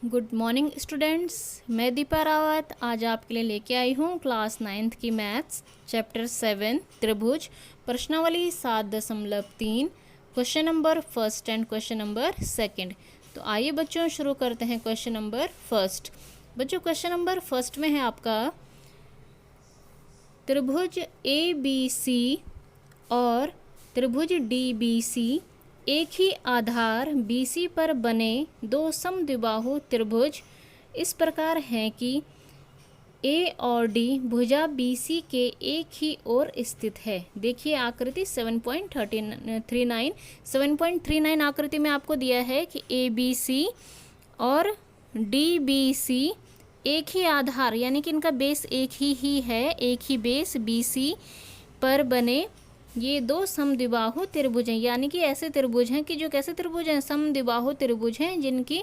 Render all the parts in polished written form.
Good morning students. मैं दीपा रावत आज आपके लिए लेके आई हूँ क्लास 9th की मैथ्स चैप्टर 7 त्रिभुज प्रश्नावली 7.3 question number first and question number second. तो आइए बच्चों शुरू करते हैं क्वेश्चन नंबर फर्स्ट। बच्चों क्वेश्चन नंबर फर्स्ट में है आपका त्रिभुज ABC और त्रिभुज DBC एक ही आधार BC पर बने दो समद्विबाहु त्रिभुज इस प्रकार हैं कि A और D भुजा BC के एक ही ओर स्थित है। देखिए आकृति 7.39 आकृति में आपको दिया है कि ABC और DBC एक ही आधार यानी कि इनका बेस एक ही है, एक ही बेस BC पर बने ये दो समद्विबाहु त्रिभुज हैं। यानी कि ऐसे त्रिभुज हैं कि जो कैसे त्रिभुज हैं, समद्विबाहु त्रिभुज हैं जिनकी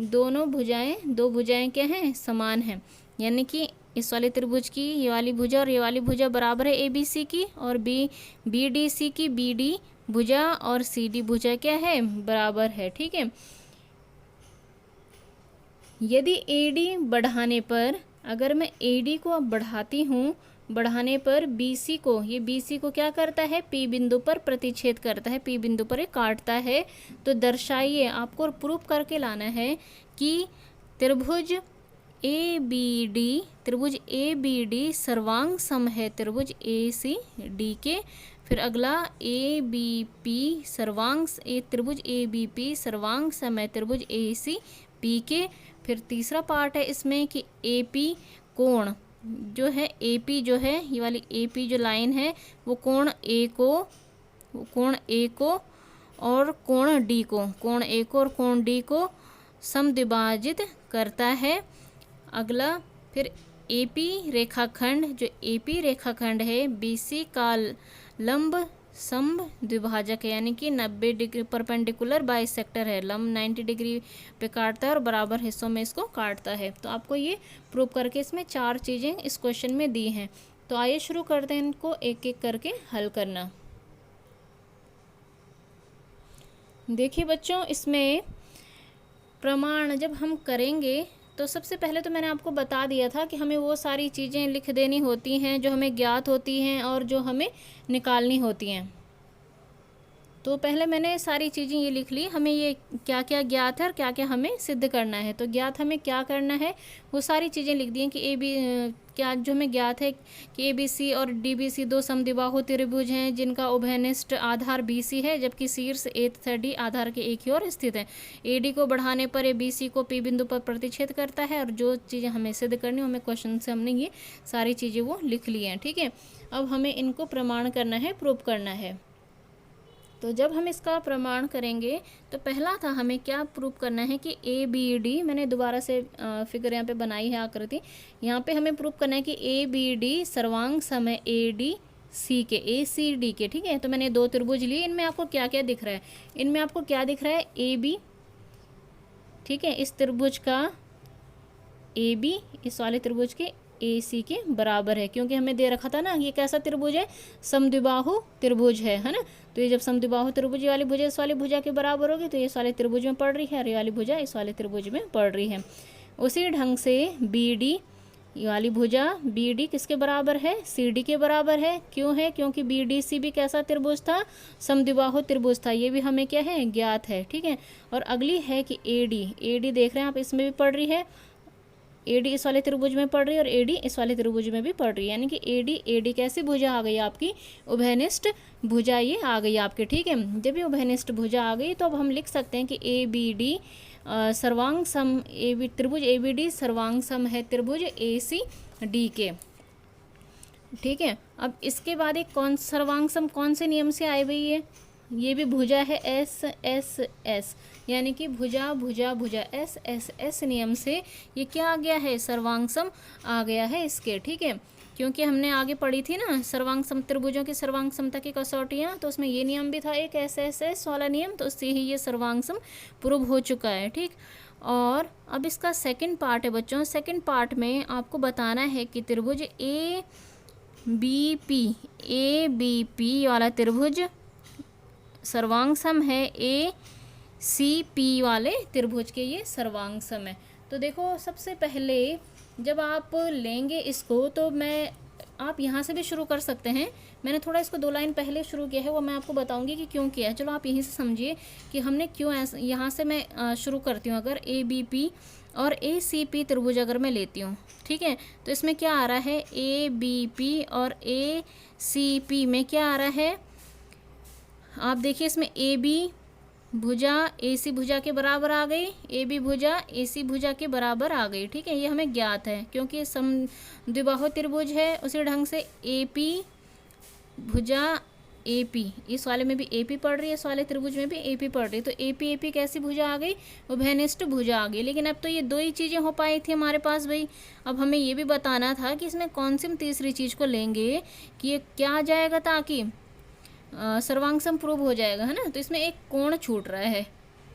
दो भुजाएं क्या हैं, समान हैं। यानी कि इस वाले त्रिभुज की ये वाली भुजा और ये वाली भुजा बराबर है ABC की, और BDC की BD भुजा और CD भुजा क्या है, बराबर है। ठीक है। यदि AD बढ़ाने पर, अगर मैं AD को अब बढ़ाती हूँ, बढ़ाने पर BC को, ये BC को क्या करता है, P बिंदु पर प्रतिच्छेद करता है, P बिंदु पर ये काटता है। तो दर्शाइए, आपको प्रूफ करके लाना है कि त्रिभुज ABD सर्वांग सम है त्रिभुज ACD के। फिर अगला त्रिभुज ABP सर्वांग सम है त्रिभुज ACP के। फिर तीसरा पार्ट है इसमें कि AP कोण जो है, AP जो है, ये वाली AP जो लाइन है वो कोण A को और कोण A को और कोण D को समद्विभाजित करता है। अगला फिर AP रेखाखंड है BC का लंब समद्विभाजक है, यानी कि 90 डिग्री परपेंडिकुलर बाइसेक्टर है, लंब 90 डिग्री पे काटता है और बराबर हिस्सों में इसको काटता है। तो आपको ये प्रूव करके इसमें 4 चीज़ें इस क्वेश्चन में दी हैं। तो आइए शुरू करते हैं इनको एक एक करके हल करना। देखिए बच्चों, इसमें प्रमाण जब हम करेंगे तो सबसे पहले तो मैंने आपको बता दिया था कि हमें वो सारी चीज़ें लिख देनी होती हैं जो हमें ज्ञात होती हैं और जो हमें निकालनी होती हैं। तो पहले मैंने सारी चीज़ें ये लिख ली, हमें ये क्या क्या ज्ञात है और क्या क्या हमें सिद्ध करना है। तो ज्ञात हमें क्या करना है वो सारी चीज़ें लिख दी हैं कि क्या जो हमें ज्ञात है कि ABC और DBC दो समद्विबाहु त्रिभुज हैं जिनका उभयनिष्ठ आधार BC है, जबकि शीर्ष A तथा D आधार के एक ही ओर स्थित है। AD को बढ़ाने पर ABC को P बिंदु पर प्रतिच्छेद करता है। और जो चीज़ें हमें सिद्ध करनी, हमें क्वेश्चन से हमने ये सारी चीज़ें वो लिख ली हैं। ठीक है। अब हमें इनको प्रमाण करना है, प्रूव करना है। तो जब हम इसका प्रमाण करेंगे तो पहला था हमें क्या प्रूव करना है कि ABD, मैंने दोबारा से फिगर यहाँ पे बनाई है आकृति, यहाँ पे हमें प्रूव करना है कि ABD सर्वांग सम है ACD के। ठीक है। तो मैंने दो त्रिभुज लिए, इनमें आपको क्या क्या दिख रहा है, इनमें आपको क्या दिख रहा है, AB। ठीक है। इस त्रिभुज का AB इस वाले त्रिभुज के AC के बराबर है, क्योंकि हमें दे रखा था ना ये कैसा त्रिभुज है, समद्विबाहु त्रिभुज है ना। तो ये जब समद्विबाहु त्रिभुज वाली भुजा इस वाली भुजा के बराबर होगी तो ये इस वाले त्रिभुज में पड़ रही है और ये वाली भुजा इस वाले त्रिभुज में पड़ रही है। उसी ढंग से BD, ये वाली भुजा BD किसके बराबर है, CD के बराबर है। क्यों है, क्योंकि BDC भी कैसा त्रिभुज था, समद्विबाहु त्रिभुज था। ये भी हमें क्या है, ज्ञात है। ठीक है। और अगली है कि AD देख रहे हैं आप, इसमें भी पड़ रही है, AD इस वाले त्रिभुज में पड़ रही है और AD इस वाले त्रिभुज में भी पड़ रही है। यानी कि AD कैसी भुजा आ गई आपकी, उभयनिष्ठ भुजा ये आ गई आपके। ठीक है। जब ये उभयनिष्ठ भुजा आ गई तो अब हम लिख सकते हैं कि ABD सर्वांग सम, त्रिभुज ABD सर्वांग सम है त्रिभुज ACD के। ठीक है। अब इसके बाद एक सर्वांग सम कौन से नियम से आई हुई है, ये भी भुजा है SSS, यानी कि भुजा SSS नियम से ये क्या आ गया है, सर्वांग सम आ गया है इसके। ठीक है। क्योंकि हमने आगे पढ़ी थी ना सर्वांग सम त्रिभुजों की सर्वांग समता की कसौटियाँ, तो उसमें ये नियम भी था एक SSS वाला नियम, तो उससे ही ये सर्वांग सम प्रूव हो चुका है। ठीक। और अब इसका सेकंड पार्ट है बच्चों, सेकंड पार्ट में आपको बताना है कि त्रिभुज ABP वाला त्रिभुज सर्वांग सम है सी पी वाले त्रिभुज के ये सर्वांग सम है। तो देखो सबसे पहले जब आप लेंगे इसको तो आप यहाँ से भी शुरू कर सकते हैं। मैंने थोड़ा इसको 2 लाइन पहले शुरू किया है, वो मैं आपको बताऊंगी कि क्यों किया है। चलो आप यहीं से समझिए कि हमने क्यों ऐसा, यहाँ से मैं शुरू करती हूँ। अगर ए बी पी और ए सी पी त्रिभुज अगर मैं लेती हूँ, ठीक है, तो इसमें क्या आ रहा है, ए बी पी और ए सी पी में क्या आ रहा है, आप देखिए इसमें ए बी भुजा ए सी भुजा के बराबर आ गई, ए बी भुजा ए सी भुजा के बराबर आ गई, ठीक है। ये हमें ज्ञात है क्योंकि समद्विबाहु त्रिभुज है। उसी ढंग से ए पी भुजा ए पी, इस वाले में भी ए पी पड़ रही है, इस वाले त्रिभुज में भी ए पी पड़ रही है, तो ए पी कैसी भुजा आ गई, उभयनिष्ठ भुजा आ गई। लेकिन अब तो ये 2 ही चीज़ें हो पाई थी हमारे पास भाई। अब हमें ये भी बताना था कि इसमें कौन सी तीसरी चीज़ को लेंगे कि ये क्या आ जाएगा ताकि सर्वांग सम प्रूव हो जाएगा, है ना। तो इसमें एक कोण छूट रहा है।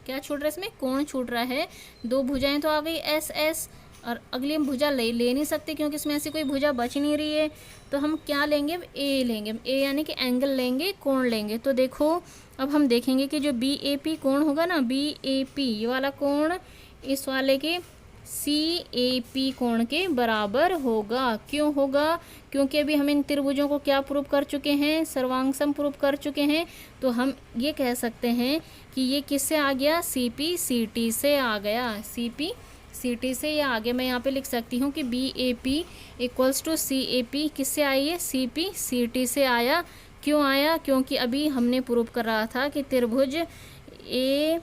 क्या छूट रहा है इसमें, कोण छूट रहा है। 2 भुजाएं तो आ गई एस एस, और अगली हम भुजा ले नहीं सकते क्योंकि इसमें ऐसी कोई भुजा बच नहीं रही है। तो हम क्या लेंगे, ए लेंगे, ए यानी कि एंगल लेंगे, कोण लेंगे। तो देखो अब हम देखेंगे कि जो बी ए पी कोण होगा ना, बी ए पी ये वाला कोण इस वाले के सी ए पी कोण के बराबर होगा। क्यों होगा, क्योंकि अभी हम इन त्रिभुजों को क्या प्रूव कर चुके हैं, सर्वांग सम प्रूव कर चुके हैं। तो हम ये कह सकते हैं कि ये किससे आ गया, सी पी सी टी से आ गया, सी पी सी टी से। या आगे मैं यहाँ पे लिख सकती हूँ कि B A P equals to C A P किससे आई है, सी पी सी टी से आया। क्यों आया, क्योंकि अभी हमने प्रूव कर रहा था कि त्रिभुज ए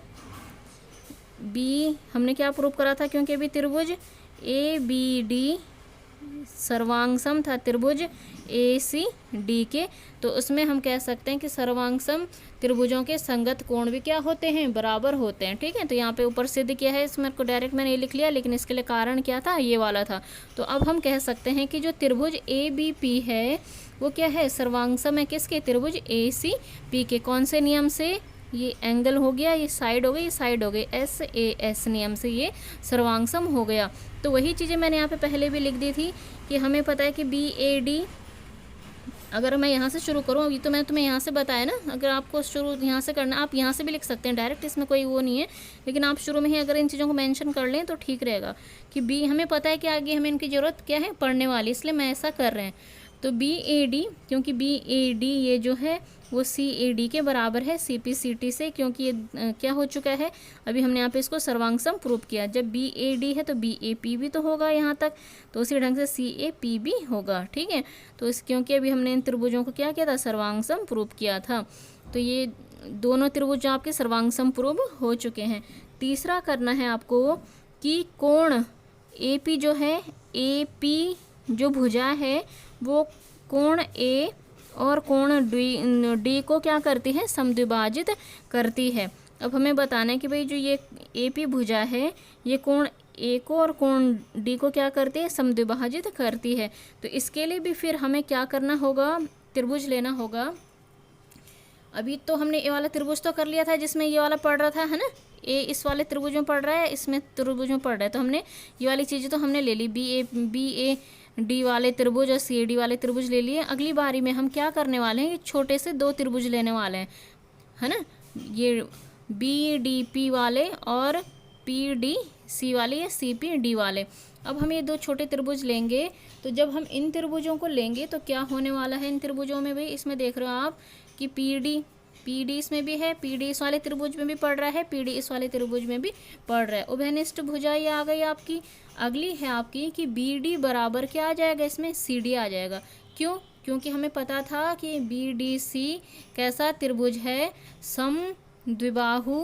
बी, हमने क्या प्रूव करा था, क्योंकि अभी त्रिभुज ए बी डी सर्वांग सम था त्रिभुज ए सी डी के। तो उसमें हम कह सकते हैं कि सर्वांग सम त्रिभुजों के संगत कोण भी क्या होते हैं, बराबर होते हैं, ठीक है। तो यहाँ पे ऊपर सिद्ध किया है, इसमें को डायरेक्ट मैंने ये लिख लिया, लेकिन इसके लिए कारण क्या था, ये वाला था। तो अब हम कह सकते हैं कि जो त्रिभुज ए बी पी है वो क्या है, सर्वांग सम है किसके, त्रिभुज ए सी पी के। कौन से नियम से, ये एंगल हो गया, ये साइड हो गई, ये साइड हो गई, एस ए एस नियम से ये सर्वांग सम हो गया। तो वही चीज़ें मैंने यहाँ पे पहले भी लिख दी थी कि हमें पता है कि बी ए डी, अगर मैं यहाँ से शुरू करूँ, अभी तो मैं तुम्हें यहाँ से बताया ना, अगर आपको शुरू यहाँ से करना, आप यहाँ से भी लिख सकते हैं डायरेक्ट, इसमें कोई वो नहीं है। लेकिन आप शुरू में ही अगर इन चीज़ों को मेंशन कर लें तो ठीक रहेगा कि बी, हमें पता है कि आगे हमें इनकी ज़रूरत क्या है, पढ़ने वाली, इसलिए मैं ऐसा कर रहे हैं। तो बी ए डी, क्योंकि बी ए डी ये जो है वो सी ए डी के बराबर है सी पी सी टी से, क्योंकि ये क्या हो चुका है, अभी हमने यहाँ पे इसको सर्वांग सम प्रूव किया। जब बी ए डी है तो बी ए पी भी तो होगा यहाँ तक, तो उसी ढंग से सी ए पी भी होगा, ठीक है। तो इस क्योंकि अभी हमने इन त्रिभुजों को क्या किया था, सर्वांग सम प्रूव किया था। तो ये दोनों त्रिभुज आपके सर्वांग सम प्रूव हो चुके हैं। तीसरा करना है आपको कि कोण ए पी जो है, ए पी जो भुजा है वो कोण ए और कोण डी को क्या करती है, समद्विभाजित करती है। अब हमें बताना है कि भाई जो ये ए पी भुजा है ये कोण ए को और कोण डी को क्या करती है, समद्विभाजित करती है। तो इसके लिए भी फिर हमें क्या करना होगा, त्रिभुज लेना होगा। अभी तो हमने ये वाला त्रिभुज तो कर लिया था जिसमें ये वाला पढ़ रहा था, है ना, ए इस वाले त्रिभुज में पढ़ रहा है, इसमें त्रिभुज में पढ़ रहा है, तो हमने ये वाली चीज़ें तो हमने ले ली, बी ए डी वाले त्रिभुज और सी ए डी वाले त्रिभुज ले लिए। अगली बारी में हम क्या करने वाले हैं, छोटे से 2 त्रिभुज लेने वाले हैं, है ना, ये बी डी पी वाले और पी डी सी वाले या सी पी डी वाले। अब हम ये 2 छोटे त्रिभुज लेंगे। तो जब हम इन त्रिभुजों को लेंगे तो क्या होने वाला है इन त्रिभुजों में, भाई इसमें देख रहे हो आप कि पी डी इसमें भी है, पी डी इस वाले त्रिभुज में भी पड़ रहा है, पी डी इस वाले त्रिभुज में भी पड़ रहा है। उभयनिष्ठ भुजा ये आ गई आपकी। अगली है आपकी कि बी डी बराबर क्या आ जाएगा, इसमें सी डी आ जाएगा। क्यों, क्योंकि हमें पता था कि बी डी सी कैसा त्रिभुज है, समद्विबाहु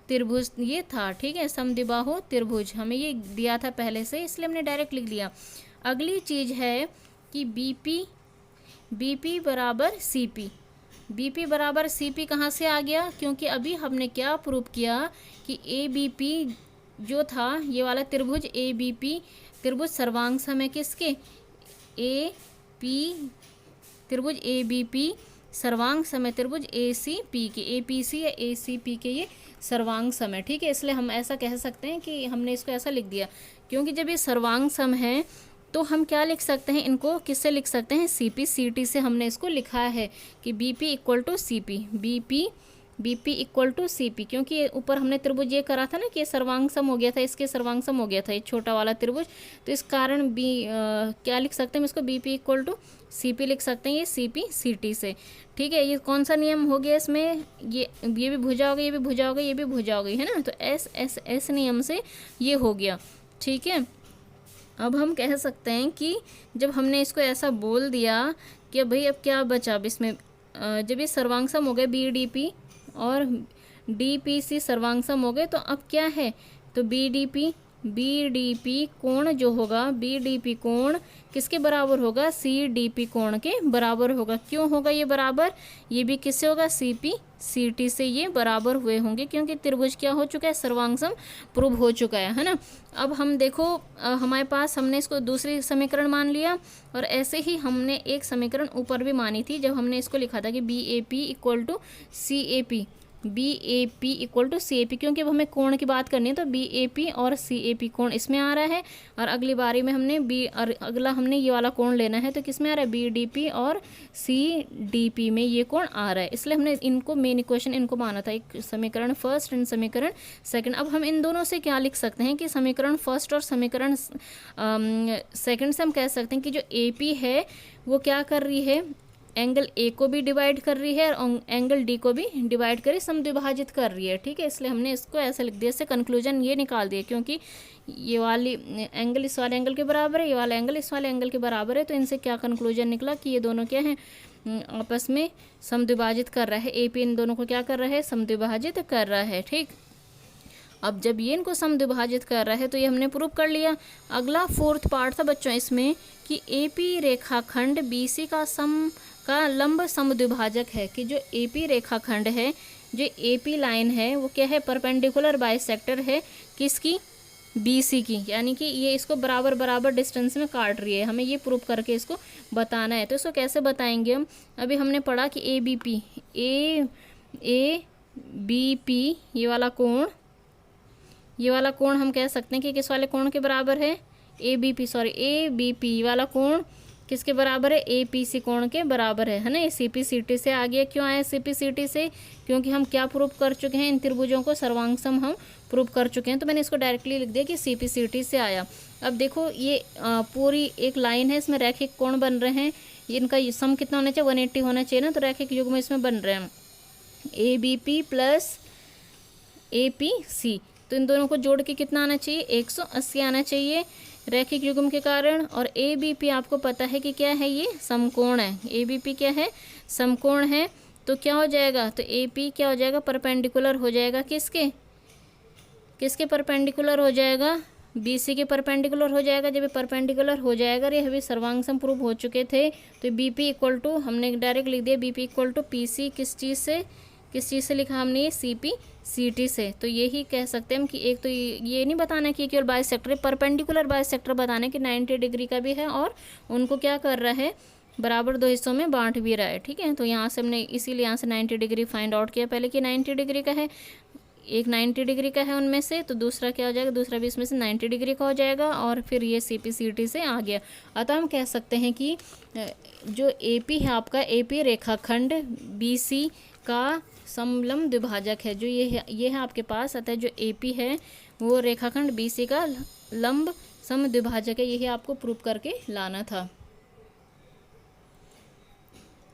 त्रिभुज ये था, ठीक है, समद्विबाहु त्रिभुज हमें ये दिया था पहले से, इसलिए हमने डायरेक्ट लिख लिया। अगली चीज़ है कि बी पी बराबर सी पी, बी पी बराबर सी पी कहाँ से आ गया, क्योंकि अभी हमने क्या प्रूव किया कि ए बी पी जो था ये वाला त्रिभुज ए बी पी त्रिभुज सर्वांग सम है किसके, ए पी त्रिभुज ए बी पी सर्वांग सम है त्रिभुज ए सी पी के, ए पी सी या ए सी पी के ये सर्वांग सम है, ठीक है। इसलिए हम ऐसा कह सकते हैं कि हमने इसको ऐसा लिख दिया, क्योंकि जब ये सर्वांग सम है तो हम क्या लिख सकते हैं, इनको किससे लिख सकते हैं, सी पी सी टी से हमने इसको लिखा है कि B P equal to C P, B P BP equal to CP, क्योंकि ये ऊपर हमने त्रिभुज ये करा था ना कि ये सर्वांग सम हो गया था, इसके सर्वांग सम हो गया था ये छोटा वाला त्रिभुज, तो इस कारण क्या लिख सकते हैं इसको, BP इक्वल टू CP लिख सकते हैं, ये CP CT से। ठीक है, ये कौन सा नियम हो गया इसमें, ये भी भुजा हो गई, ये भी भुजा हो गई, ये भी भुजा हो गई, है ना, तो S नियम से ये हो गया। ठीक है, अब हम कह सकते हैं कि जब हमने इसको ऐसा बोल दिया कि भाई अब क्या बचा, अब इसमें जब ये सर्वांग सम हो गए BDP और DPC सर्वांग सम हो गए, तो अब क्या है, तो BDP कोण जो होगा, BDP कोण किसके बराबर होगा, CDP कोण के बराबर होगा। क्यों होगा ये बराबर, ये भी किससे होगा, CP CT से ये बराबर हुए होंगे, क्योंकि त्रिभुज क्या हो चुका है, सर्वांग सम प्रूव हो चुका है ना। अब हम देखो हमारे पास, हमने इसको दूसरी समीकरण मान लिया, और ऐसे ही हमने एक समीकरण ऊपर भी मानी थी जब हमने इसको लिखा था कि BAP equal to CAP, BAP equal to CAP, क्योंकि अब हमें कोण की बात करनी है तो BAP और CAP कोण इसमें आ रहा है, और अगली बारी में हमने अगला हमने ये वाला कोण लेना है, तो किस में आ रहा है, BDP और CDP में ये कोण आ रहा है, इसलिए हमने इनको मेन इक्वेशन इनको माना था, एक समीकरण फर्स्ट एंड समीकरण सेकंड। अब हम इन दोनों से क्या लिख सकते हैं कि समीकरण फर्स्ट और समीकरण सेकंड से हम कह सकते हैं कि जो AP है वो क्या कर रही है, एंगल A को भी डिवाइड कर रही है और एंगल D को भी डिवाइड कर समद्विभाजित कर रही है। ठीक है, इसलिए हमने इसको ऐसे लिख दिया, इससे कंक्लूजन ये निकाल दिया, क्योंकि ये वाली एंगल इस वाले एंगल के बराबर है, ये वाला एंगल इस वाले एंगल के बराबर है, तो इनसे क्या कंक्लूजन निकला कि ये दोनों क्या है, आपस में समद्विभाजित कर रहा है, AP इन दोनों को क्या कर रहा है, समद्विभाजित कर रहा है। ठीक, अब जब ये इनको समद्विभाजित कर रहा है तो ये हमने प्रूव कर लिया। अगला फोर्थ पार्ट था बच्चों इसमें कि AP रेखाखंड BC का लंब समद्विभाजक है, कि जो AP रेखाखंड है, जो AP लाइन है वो क्या है, परपेंडिकुलर बाइसेक्टर है किसकी, BC की, यानी कि ये इसको बराबर बराबर डिस्टेंस में काट रही है, हमें ये प्रूव करके इसको बताना है। तो इसको कैसे बताएंगे हम, अभी हमने पढ़ा कि ABP ये वाला कोण हम कह सकते हैं कि किस वाले कोण के बराबर है, ABP वाला कोण किसके बराबर है, APC कोण के बराबर है ना। ये CP CT से आ गया, क्यों आया CP CT से, क्योंकि हम क्या प्रूव कर चुके हैं, इन त्रिभुजों को सर्वांग सम हम प्रूव कर चुके हैं, तो मैंने इसको डायरेक्टली लिख दिया कि CP CT से आया। अब देखो ये पूरी एक लाइन है, इसमें रैखिक कोण बन रहे हैं, इनका सम कितना होना चाहिए, 180 होना चाहिए ना, तो रैखिक युग्म इसमें बन रहे हैं ABP प्लस APC, तो इन दोनों को जोड़ के कितना आना चाहिए, 180 आना चाहिए रैखिक युग्म के कारण। और ABP आपको पता है कि क्या है, ये समकोण है, ABP क्या है, समकोण है, तो क्या हो जाएगा, तो AP क्या हो जाएगा, परपेंडिकुलर हो जाएगा किसके परपेंडिकुलर हो जाएगा, BC के परपेंडिकुलर हो जाएगा। जब ये परपेंडिकुलर हो जाएगा, ये अभी सर्वांग सम प्रूव हो चुके थे, तो BP इक्वल टू हमने डायरेक्ट लिख दिया, BP इक्वल टू PC किस चीज़ से लिखा हमने, ये CP CT से। तो यही कह सकते हैं हम कि एक तो ये नहीं बताना कि केवल बाइसेक्टर, परपेंडिकुलर बाइसेक्टर बताना कि 90 डिग्री का भी है और उनको क्या कर रहा है, बराबर दो हिस्सों में बांट भी रहा है। ठीक है, तो यहाँ से हमने इसीलिए यहाँ से 90 डिग्री फाइंड आउट किया पहले कि 90 डिग्री का है, एक 90 डिग्री का है उनमें से, तो दूसरा क्या हो जाएगा, दूसरा भी इसमें से 90 डिग्री का हो जाएगा, और फिर ये CP CT से आ गया। अतः हम कह सकते हैं कि जो AP है आपका, AP रेखाखंड BC का समलंब द्विभाजक है, जो ये है आपके पास, अतः जो AP है वो रेखाखंड BC का लंब समद्विभाजक है, यही आपको प्रूव करके लाना था।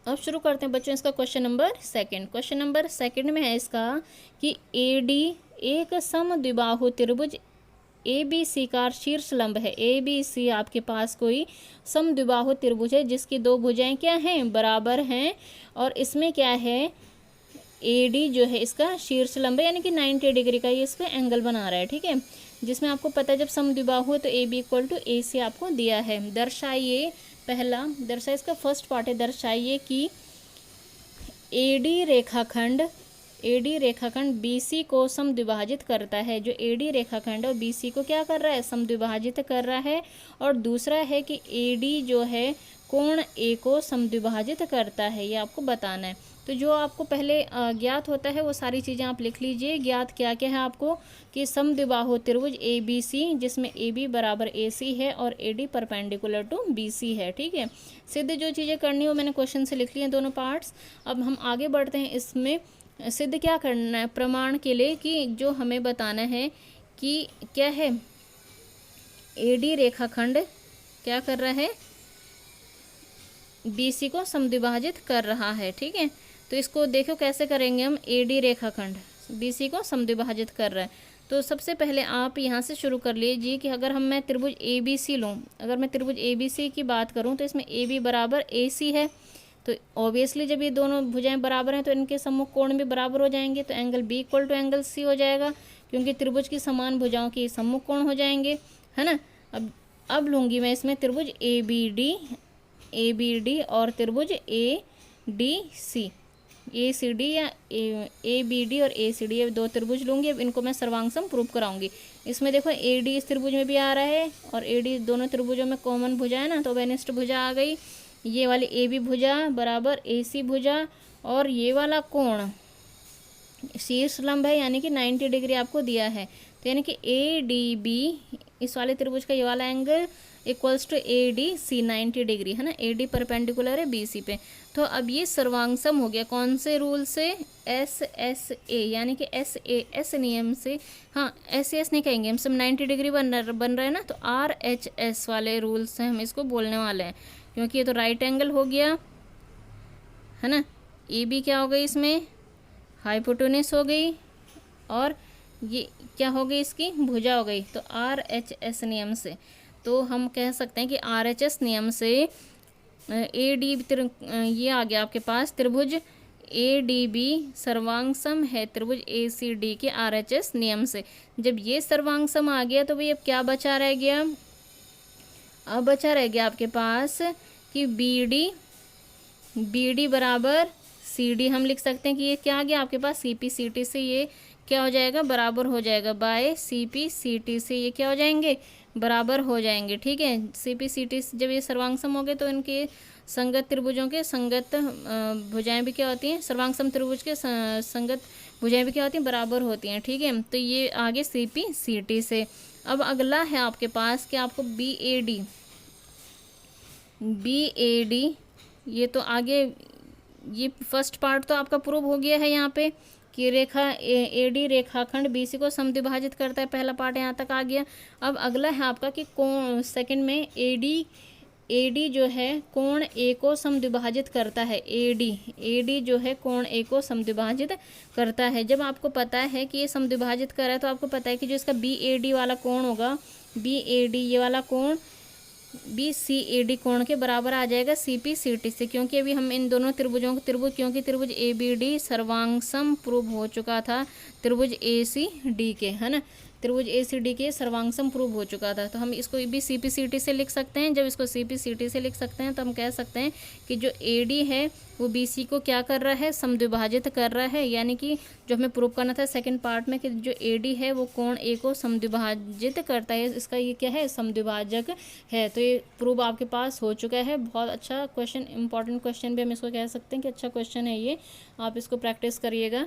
अब शुरू करते हैं बच्चों इसका question number second. Question number second में है इसका कि AD एक समद्विबाहु त्रिभुज ABC का शीर्ष लंब है। ABC आपके पास कोई समद्विबाहु त्रिभुज है जिसकी दो भुजाएं क्या हैं, बराबर हैं, और इसमें क्या है, AD जो है इसका शीर्ष लंब है, यानी कि 90 डिग्री का ये इस पर एंगल बना रहा है। ठीक है, जिसमें आपको पता है जब समद्विबाहु है तो AB इक्वल टू AC आपको दिया है। दर्शाइए, पहला दर्शाइए, इसका फर्स्ट पार्ट है, दर्शाइए कि AD रेखाखंड BC को समद्विभाजित करता है। जो AD रेखाखंड और BC को क्या कर रहा है, समद्विभाजित कर रहा है। और दूसरा है कि AD जो है कोण A को समद्विभाजित करता है, ये आपको बताना है। तो जो आपको पहले ज्ञात होता है वो सारी चीज़ें आप लिख लीजिए। ज्ञात क्या क्या है आपको, कि समद्विबाहु त्रिभुज ABC जिसमें AB बराबर AC है और AD परपेंडिकुलर टू BC है। ठीक है, सिद्ध जो चीज़ें करनी हो मैंने क्वेश्चन से लिख ली हैं दोनों पार्ट्स। अब हम आगे बढ़ते हैं इसमें सिद्ध क्या करना है प्रमाण के लिए, कि जो हमें बताना है कि क्या है, एडी रेखाखंड क्या कर रहा है, बीसी को समद्विभाजित कर रहा है। ठीक है, तो इसको देखो कैसे करेंगे हम, एडी रेखाखंड बीसी को समद्विभाजित कर रहा है। तो सबसे पहले आप यहाँ से शुरू कर लीजिए कि अगर मैं त्रिभुज ए बी सी लूँ, अगर मैं त्रिभुज ए बी सी की बात करूँ तो इसमें ए बी बराबर ए सी है। तो ऑब्वियसली जब ये दोनों भुजाएं बराबर हैं तो इनके सम्मुख कोण भी बराबर हो जाएंगे, तो angle B equal to angle C हो जाएगा, क्योंकि त्रिभुज की समान भुजाओं के सम्मुख कोण हो जाएंगे, है ना। अब लूँगी मैं इसमें त्रिभुज ए बी डी और त्रिभुज ए डी सी, ए सी डी या ए बी डी और ए सी डी, ये दो त्रिभुज लूँगी। अब इनको मैं सर्वांगसम प्रूव कराऊंगी। इसमें देखो ए डी इस त्रिभुज में भी आ रहा है और ए डी दोनों त्रिभुजों में कॉमन भुजा है ना, तो वेनिस्ट भुजा आ गई। ये वाली ए बी भुजा बराबर ए सी भुजा, और ये वाला कोण शीर्ष लंब है यानी कि 90 डिग्री आपको दिया है, तो यानी कि ए डी बी इस वाले त्रिभुज का ये वाला angle equals to A D C 90 degree, है ना। ए डी परपेंडिकुलर है बी सी पे। तो अब ये सर्वांगसम हो गया कौन से रूल से, एस एस ए, यानी कि एस ए एस नियम से, हाँ एस एस नहीं कहेंगे हम, सब 90 डिग्री बन रहा है ना, तो आर एच एस वाले रूल से हम इसको बोलने वाले हैं, क्योंकि ये तो राइट एंगल हो गया, है ना। ए बी क्या हो गई इसमें, हाइपोटेन्यूस हो गई, और ये क्या हो गई इसकी भुजा हो गई। तो आर एच एस नियम से तो हम कह सकते हैं कि आर एच एस नियम से ए डी ये आ गया आपके पास, त्रिभुज ए डी बी सर्वांगसम है त्रिभुज ए सी डी के आर एच एस नियम से। जब ये सर्वांगसम आ गया तो भाई अब क्या बचा रह गया, अब बचा रह गया आपके पास कि बी डी बराबर सी डी, हम लिख सकते हैं कि ये क्या आ गया आपके पास, सी पी सी टी से ये क्या हो जाएगा, बराबर हो जाएगा, by C P C T से ये क्या हो जाएंगे, बराबर हो जाएंगे। ठीक है, सी पी सी टी जब ये सर्वांगसम हो गए तो इनके संगत त्रिभुजों के संगत भुजाएं भी क्या होती हैं, सर्वांगसम त्रिभुज के संगत भुजाएं भी क्या होती हैं, बराबर होती हैं। ठीक है, तो ये आगे सी पी सी टी से। अब अगला है आपके पास कि आपको बी ए डी, ये तो आगे ये फर्स्ट पार्ट तो आपका प्रूव हो गया है यहाँ पे कि रेखा ए डी रेखाखंड बी सी को समद्विभाजित करता है, पहला पार्ट यहाँ तक आ गया। अब अगला है आपका कि कोण सेकंड में ए डी जो है कोण ए को समद्विभाजित करता है, ए डी जो है कोण ए को समद्विभाजित करता है। जब आपको पता है कि ये समद्विभाजित कर रहा है तो आपको पता है कि जो इसका बी ए डी वाला कोण होगा, बी ए डी ये वाला कोण बी सी ए डी कोण के बराबर आ जाएगा सी पी सी टी से, क्योंकि अभी हम इन दोनों त्रिभुजों को क्योंकि त्रिभुज ए बी डी सर्वांगसम प्रूव हो चुका था त्रिभुज ए सी डी के, है ना, त्रिभुज ए सी डी के सर्वांगसम प्रूव हो चुका था, तो हम इसको भी सी पी सी टी से लिख सकते हैं। जब इसको सी पी सी टी से लिख सकते हैं तो हम कह सकते हैं कि जो ए डी है वो बी सी को क्या कर रहा है, समद्विभाजित कर रहा है, यानी कि जो हमें प्रूव करना था सेकंड पार्ट में कि जो ए डी है वो कोण ए को समद्विभाजित करता है, इसका ये क्या है, समद्विभाजक है। तो ये प्रूव आपके पास हो चुका है। बहुत अच्छा क्वेश्चन, इंपॉर्टेंट क्वेश्चन भी हम इसको कह सकते हैं कि अच्छा क्वेश्चन है ये, आप इसको प्रैक्टिस करिएगा।